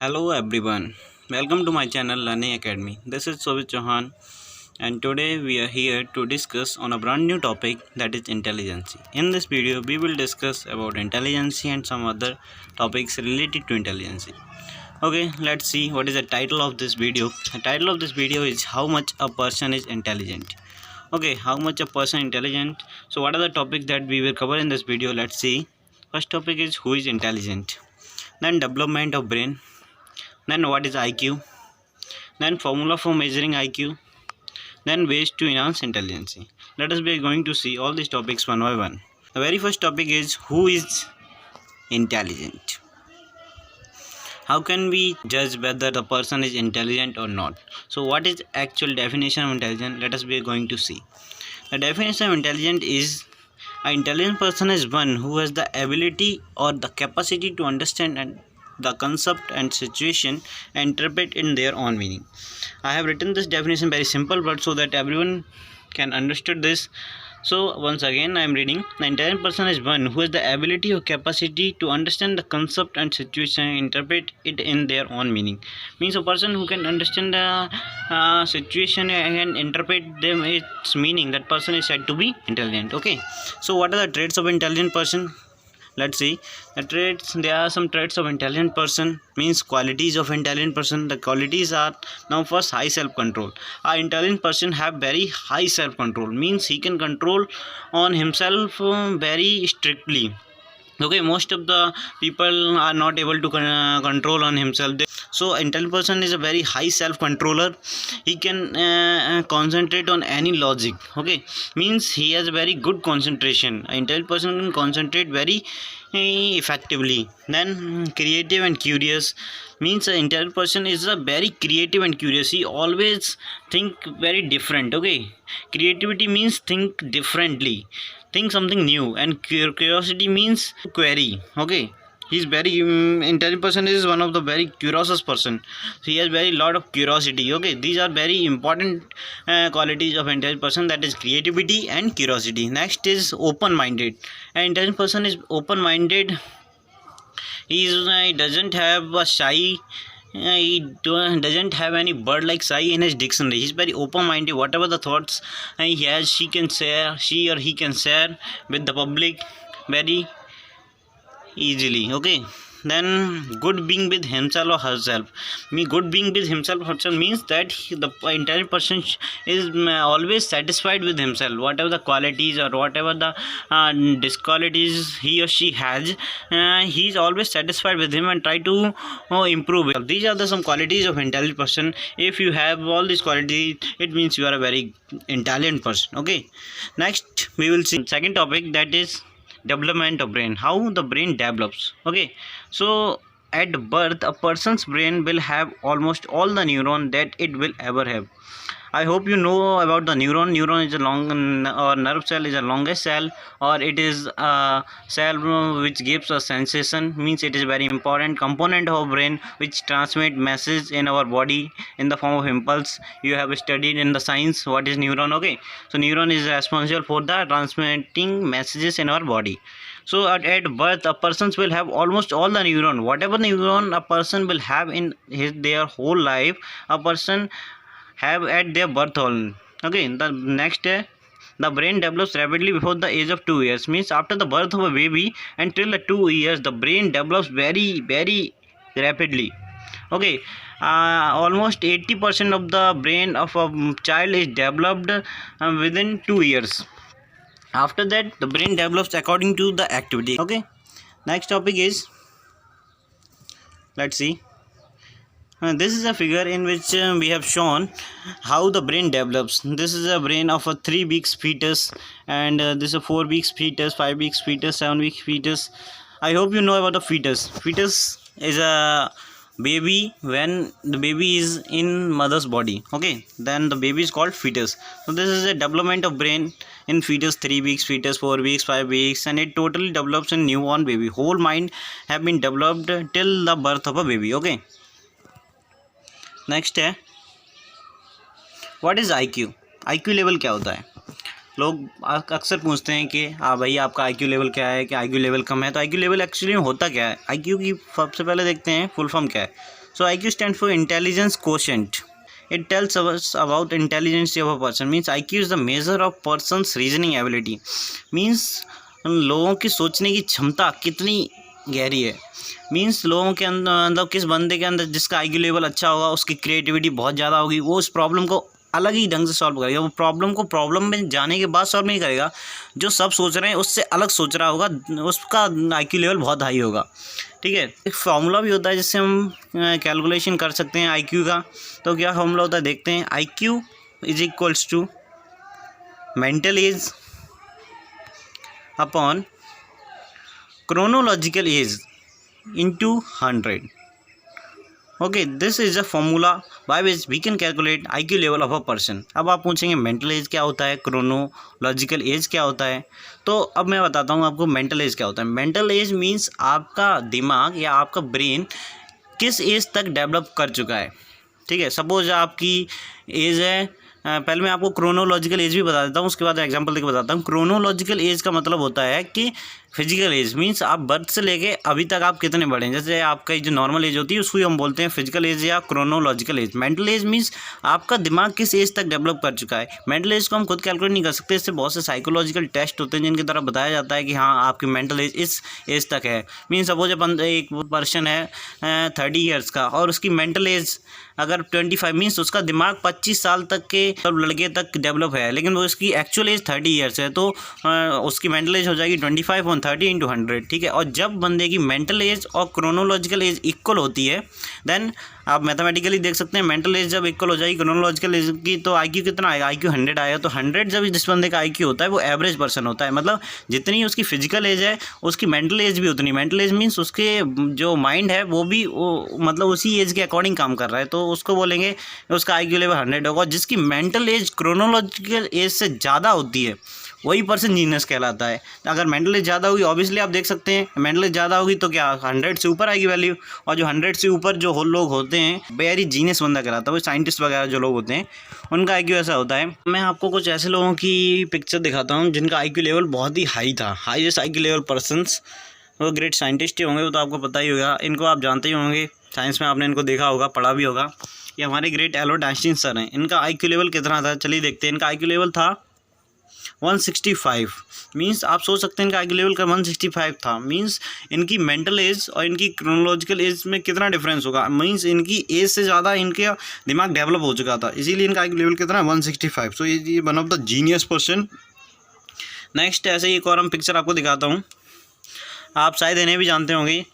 Hello everyone, welcome to my channel Learning Academy. This is Sovit Chauhan and today we are here to discuss on a brand new topic, that is intelligence. In this video we will discuss about intelligence and some other topics related to intelligence. Okay, let's see what is the title of this video. The title of this video is how much a person is intelligent. Okay, how much a person intelligent. So what are the topics that we will cover in this video? Let's see. First topic is who is intelligent, then development of brain, then what is IQ, then formula for measuring IQ, then ways to enhance intelligence. Let us be going to see all these topics one by one. The very first topic is who is intelligent. How can we judge whether the person is intelligent or not? So what is actual definition of intelligence? Let us be going to see. The definition of intelligent is an intelligent person is one who has the ability or the capacity to understand and the concept and situation and interpret in their own meaning. I have written this definition very simple but so that everyone can understand this. So once again I am reading. The intelligent person is one who has the ability or capacity to understand the concept and situation and interpret it in their own meaning. Means a person who can understand the situation and interpret them its meaning, that person is said to be intelligent. Okay, so what are the traits of intelligent person? Let's see the traits. There are some traits of intelligent person, means qualities of intelligent person. The qualities are, now first, high self-control. A intelligent person have very high self-control, means he can control on himself very strictly. Okay, most of the people are not able to control on himself. So intelligent person is a very high self controller. He can concentrate on any logic. Okay, means he has very good concentration. An intelligent person can concentrate very effectively. Then creative and curious, means an intelligent person is a very creative and curious. He always think very different. Okay, creativity means think differently, think something new, and curiosity means query. Okay, he's very intelligent person is one of the very curious person. So he has very lot of curiosity. Okay, these are very important qualities of intelligent person, that is creativity and curiosity. Next is open minded. An intelligent person is open minded. He doesn't have a shy, doesn't have any bird like shy in his dictionary. He's very open minded. Whatever the thoughts he has, she or he can share with the public very easily. Okay, then good being with himself or herself. Good being with himself or herself means that the intelligent person is always satisfied with himself. Whatever the qualities or whatever the disqualities he or she has, he is always satisfied with him and try to improve it. These are some qualities of intelligent person. If you have all these qualities, it means you are a very intelligent person. Okay, next we will see second topic, that is development of brain, how the brain develops. Okay, so at birth a person's brain will have almost all the neuron that it will ever have. I hope you know about the neuron. Neuron is a long, or nerve cell is a longest cell, or it is a cell which gives a sensation, means it is very important component of brain which transmit message in our body in the form of impulse. You have studied in the science what is neuron. Okay, so neuron is responsible for the transmitting messages in our body. So at birth a person will have almost all the neuron. Whatever neuron a person will have in their whole life, a person have at their birth only. Okay, the next the brain develops rapidly before the age of 2 years, means after the birth of a baby until the 2 years the brain develops very rapidly. Okay, almost 80% of the brain of a child is developed within 2 years. After that the brain develops according to the activity. Okay, next topic is, let's see. This is a figure in which we have shown how the brain develops. This is a brain of a 3 weeks fetus, and this is a 4 weeks fetus, 5 weeks fetus, 7 weeks fetus. I hope you know about the fetus. Fetus is a baby when the baby is in mother's body. Okay, then the baby is called fetus. So this is a development of brain in fetus, 3 weeks fetus, 4 weeks, 5 weeks, and it totally develops in newborn baby. Whole mind have been developed till the birth of a baby. Okay, next है what is IQ. IQ level क्या होता है? लोग अक्सर पूछते हैं कि हाँ भाई आपका IQ लेवल क्या है, कि IQ लेवल कम है. तो IQ लेवल एक्चुअली में होता क्या है? IQ की सबसे पहले देखते हैं फुल फॉर्म क्या है. So IQ stands for intelligence quotient. It tells us about intelligence of a person. Means IQ is the measure of person's reasoning ability. Means लोगों की सोचने की क्षमता कितनी गहरी है. मीन्स लोगों के अंदर मतलब किस बंदे के अंदर जिसका IQ लेवल अच्छा होगा उसकी क्रिएटिविटी बहुत ज़्यादा होगी, वो उस प्रॉब्लम को अलग ही ढंग से सॉल्व करेगा. वो प्रॉब्लम को प्रॉब्लम में जाने के बाद सॉल्व नहीं करेगा, जो सब सोच रहे हैं उससे अलग सोच रहा होगा, उसका IQ लेवल बहुत हाई होगा. ठीक है. एक फार्मूला भी होता है जिससे हम कैलकुलेशन कर सकते हैं IQ का. तो क्या फार्मूला होता है देखते हैं. IQ is equals to mental age upon chronological age into 100. Okay, this is a formula by which we can calculate IQ level of a person. अब आप पूछेंगे मेंटल एज क्या होता है, क्रोनोलॉजिकल एज क्या होता है. तो अब मैं बताता हूँ आपको मेंटल एज क्या होता है. मेंटल एज मीन्स आपका दिमाग या आपका ब्रेन किस एज तक डेवलप कर चुका है. ठीक है. सपोज आपकी एज है, पहले मैं आपको क्रोनोलॉजिकल एज भी बता देता हूँ, उसके बाद एग्जांपल देकर बताता हूँ. क्रोनोलॉजिकल एज का मतलब होता है कि फिजिकल एज मीन्स आप बर्थ से लेके अभी तक आप कितने बड़े हैं. जैसे आपका जो नॉर्मल एज होती है उसको हम बोलते हैं फिजिकल एज या chronological age. Mental as means आपका दिमाग किस एज तक डेवलप कर चुका है. मेंटल एज को हम खुद कैलकुलेट नहीं कर सकते, इससे बहुत से साइकोलॉजिकल टेस्ट होते हैं जिनकी तरफ बताया जाता है कि हाँ आपकी मेंटल एज इस एज तक है. मीन्स सपोज एक पर्सन है 30 ईयर्स का और उसकी मेंटल एज अगर 25 मीन्स उसका दिमाग 25 साल तक के लड़के तक डेवलप है, लेकिन वो उसकी एक्चुअल एज 30 ईयर्स है, तो उसकी मेंटल एज हो जाएगी 25 on 30 into 100. ठीक है. और जब बंदे की मेंटल एज और क्रोनोलॉजिकल एज इक्वल होती है देन आप मैथमेटिकली देख सकते हैं मेंटल एज जब इक्वल हो जाएगी क्रोनोलॉजिकल एज की तो IQ कितना आएगा, IQ 100 आएगा. तो 100 जब जिस बंदे का IQ होता है वो एवरेज पर्सन होता है. मतलब जितनी उसकी फिजिकल एज है उसकी मेंटल एज भी उतनी. मेंटल एज मीन्स उसके जो माइंड है वो भी मतलब उसी एज के अकॉर्डिंग काम कर रहा है, तो उसको बोलेंगे उसका IQ लेवल 100 होगा. जिसकी मेंटल एज क्रोनोलॉजिकल एज से ज़्यादा होती है वही पर्सन जीनियस कहलाता है. अगर मेंटल एज ज़्यादा होगी ऑब्वियसली आप देख सकते हैं मेंटल एज ज़्यादा होगी तो क्या 100 से ऊपर आएगी वैल्यू, और जो 100 से ऊपर जो लोग होते हैं वेरी जीनियस बंदा कहलाता है. वो साइंटिस्ट वगैरह जो लोग होते हैं उनका IQ ऐसा होता है. मैं आपको कुछ ऐसे लोगों की पिक्चर दिखाता हूँ जिनका IQ लेवल बहुत ही हाई था. हाईएस्ट IQ लेवल पर्सनस वो ग्रेट साइंटिस्ट ही होंगे, वो तो आपको पता ही होगा. इनको आप जानते ही होंगे, साइंस में आपने इनको देखा होगा, पढ़ा भी होगा. ये हमारे ग्रेट एल्बर्ट आइंस्टीन सर हैं. इनका IQ लेवल कितना था चलिए देखते हैं. इनका IQ लेवल था 165. मीन्स आप सोच सकते हैं इनका IQ लेवल का 165 था. मीन्स इनकी मेंटल एज और इनकी क्रोनोलॉजिकल एज में कितना डिफरेंस होगा. मीन्स इनकी एज से ज़्यादा इनका दिमाग डेवलप हो चुका था, इसीलिए इनका IQ लेवल कितना 165. सो ये one of the genius person. Next ऐसे ही एक और हम पिक्चर आपको दिखाता हूँ. आप शायद इन्हें भी जानते होंगे,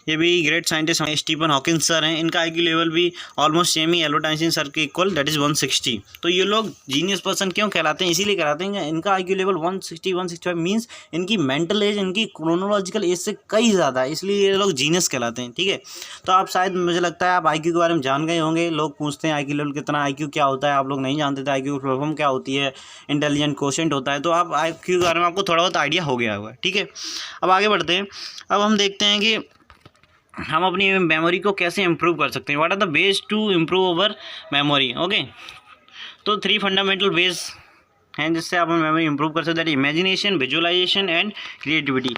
ये भी great scientist Stephen Hawkins sir हैं. इनका IQ लेवल भी ऑलमोस्ट सेम ही एल्बर्ट आइंस्टीन सर के इक्वल, दैट इज़ 160. तो ये लोग जीनियस पर्सन क्यों कहलाते हैं, इसीलिए कहलाते हैं कि इनका IQ लेवल 165 मीन्स इनकी मेंटल एज इनकी क्रोनोलॉजिकल एज से कई ज़्यादा है, इसलिए ये लोग जीनियस कहलाते हैं. ठीक है. तो आप शायद मुझे लगता है आप IQ के बारे में जान गए होंगे. लोग पूछते हैं IQ लेवल कितना, IQ क्या होता है, आप लोग नहीं जानते थे. IQ प्रोफॉर्म क्या होती है, इंटेलिजेंट कोशेंट होता है. तो आप IQ के बारे में आपको थोड़ा बहुत आइडिया हो गया होगा. ठीक है. अब आगे बढ़ते हैं. अब हम देखते हैं कि हम अपनी मेमोरी को कैसे इम्प्रूव कर सकते हैं. What are the ways to improve our memory. Okay. तो 3 फंडामेंटल वेज हैं जिससे आप मेमोरी इंप्रूव कर सकते हैं. Imagination, visualization and creativity.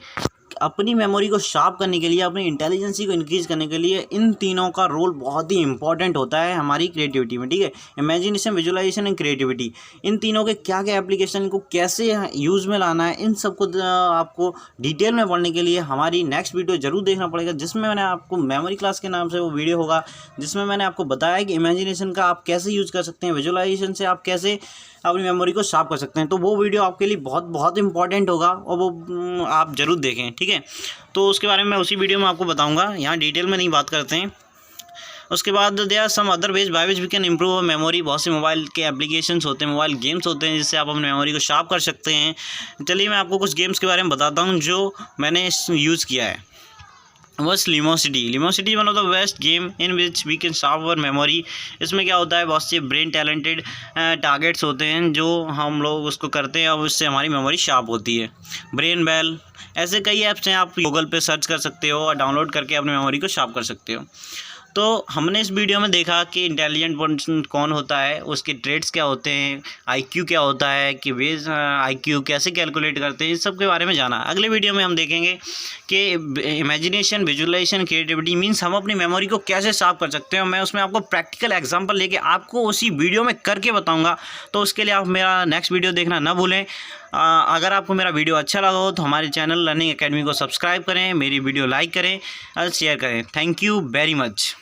अपनी मेमोरी को शार्प करने के लिए, अपनी इंटेलिजेंसी को इंक्रीज़ करने के लिए इन तीनों का रोल बहुत ही इंपॉर्टेंट होता है हमारी क्रिएटिविटी में. ठीक है. इमेजिनेशन, विजुअलाइजेशन एंड क्रिएटिविटी, इन तीनों के क्या क्या एप्लीकेशन, इनको कैसे यूज़ में लाना है, इन सबको आपको डिटेल में पढ़ने के लिए हमारी नेक्स्ट वीडियो जरूर देखना पड़ेगा, जिसमें मैंने आपको मेमोरी क्लास के नाम से वो वीडियो होगा जिसमें मैंने आपको बताया कि इमेजिनेशन का आप कैसे यूज़ कर सकते हैं, विजुअलाइजेशन से आप कैसे अपनी मेमोरी को शार्प कर सकते हैं. तो वो वीडियो आपके लिए बहुत बहुत इंपॉर्टेंट होगा और वो आप ज़रूर देखें. ठीक है. तो उसके बारे में मैं उसी वीडियो में आपको बताऊंगा, यहाँ डिटेल में नहीं बात करते हैं. उसके बाद there are some other ways by which we can improve our memory. बहुत से मोबाइल के एप्लीकेशंस होते हैं, मोबाइल गेम्स होते हैं जिससे आप अपनी मेमोरी को शार्प कर सकते हैं. चलिए मैं आपको कुछ गेम्स के बारे में बताता हूँ जो मैंने यूज़ किया है. बस Lumosity. Lumosity one of the best game in which we can sharp our memory. इसमें क्या होता है, बहुत से ब्रेन टैलेंटेड टारगेट्स होते हैं जो हम लोग उसको करते हैं और उससे हमारी मेमोरी शार्प होती है. ब्रेन बेल, ऐसे कई ऐप्स हैं, आप गूगल पे सर्च कर सकते हो और डाउनलोड करके अपनी मेमोरी को शार्प कर सकते हो. तो हमने इस वीडियो में देखा कि इंटेलिजेंट पर्सन कौन होता है, उसके ट्रेड्स क्या होते हैं, आईक्यू क्या होता है, कि बेस आईक्यू कैसे कैलकुलेट करते हैं, इस सब के बारे में जाना। अगले वीडियो में हम देखेंगे कि इमेजिनेशन, विजुअलाइजेशन, क्रिएटिविटी मीन्स हम अपनी मेमोरी को कैसे साफ कर सकते हैं। मैं उसमें आपको प्रैक्टिकल एग्जांपल लेके आपको उसी वीडियो में करके बताऊंगा। तो उसके लिए आप मेरा नेक्स्ट वीडियो देखना ना भूलें। अगर आपको मेरा वीडियो अच्छा लगा हो तो हमारे चैनल लर्निंग एकेडमी को सब्सक्राइब करें, मेरी वीडियो लाइक करें और शेयर करें। Thank you very much.